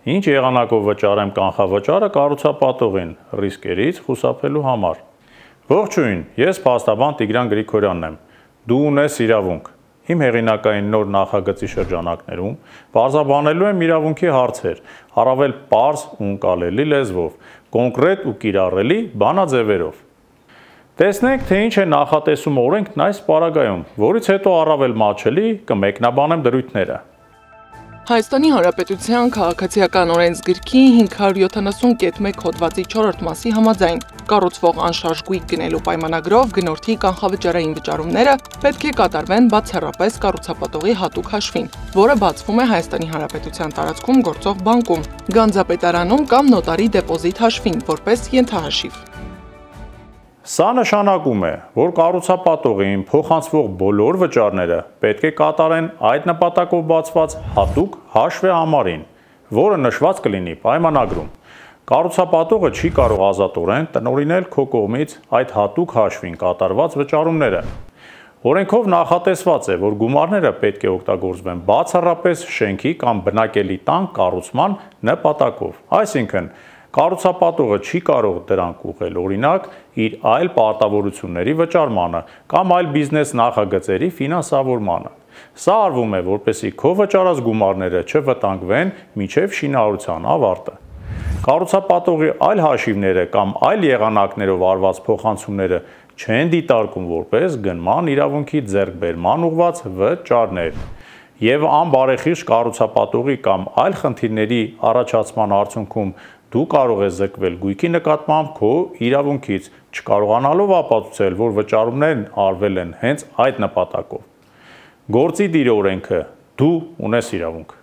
Ինչ եղանակով վճարեմ կանխավճարը կառուցապատողին ռիսկերից խուսափելու համար։ Ողջույն, ես փաստաբան Տիգրան Գրիգորյանն եմ։ Դու ունես իրավունք։ Իմ հեղինակային նոր նախագծի շրջանակներում պարզաբանելու եմ իրավունքի հարցեր, առավել պարզ ու ընկալելի լեզվով, կոնկրետ ու կիրառելի բանաձևերով։ Տեսնենք, թե ինչ է նախատեսում օրենքն այս պարագայում, որից հետո առավել մատչելի կմեկնաբանեմ դրույթները։ Հայաստանի Հանրապետության քաղաքացիական օրենսգրքի 570.1 հոդվածի 4-րդ մասի համաձայն կառուցվող անշարժ գույք գնելու պայմանագրով գնորդի կանխավճարային վճարումները պետք է կատարվեն բացառապես կառուցապատողի հատուկ հաշվին, որը բացվում է Հայաստանի Հանրապետության տարածքում գործող բանկում, գանձապետարանում կամ նոտարի դեպոզիտ հաշվին, որպես ենթահաշիվ։ Սա նշանակում է, որ կառուցապատողին փոխանցվող բոլոր վճարները պետք է կատարեն այդ նպատակով բացված հատուկ հաշվեհամարին, որը նշված կլինի պայմանագրում։ Կառուցապատողը չի կարող ազատորեն տնօրինել քո կողմից այդ հատուկ հաշվին կատարված վճարումները։ Օրենքով նախատեսված է, որ գումարները պետք է օգտագործվեն բացառապես շենքի կամ բնակելի տան կառուցման նպատակով, այսինքն կառուցապատողը չի կարող դրանք ուղղել օրինակ իր այլ պարտավորությունների վճարմանը կամ այլ բիզնես նախագծերի ֆինանսավորմանը։ Սա արվում է, որպեսզի քո վճարած գումարները չվտանգվեն մինչև շինարարության ավարտը։ Կառուցապատողի այլ հաշիվները կամ այլ եղանակներով արված փոխանցումները չեն դիտարկում որպես գնման իրավունքի ձեռքբերման ուղղված վճարներ։ Եվ անբարեխիղճ կառուցապատողի կամ այլ խնդիրների առաջացման արդյունքում դու կարող ես զրկվել գույքի նկատմամբ քո իրավունքից, չկարողանալով ապացուցել, որ վճարումներն արվել են հենց այդ նպատակով։ Գործի դիր օրենքը, դու ունես իրավունք։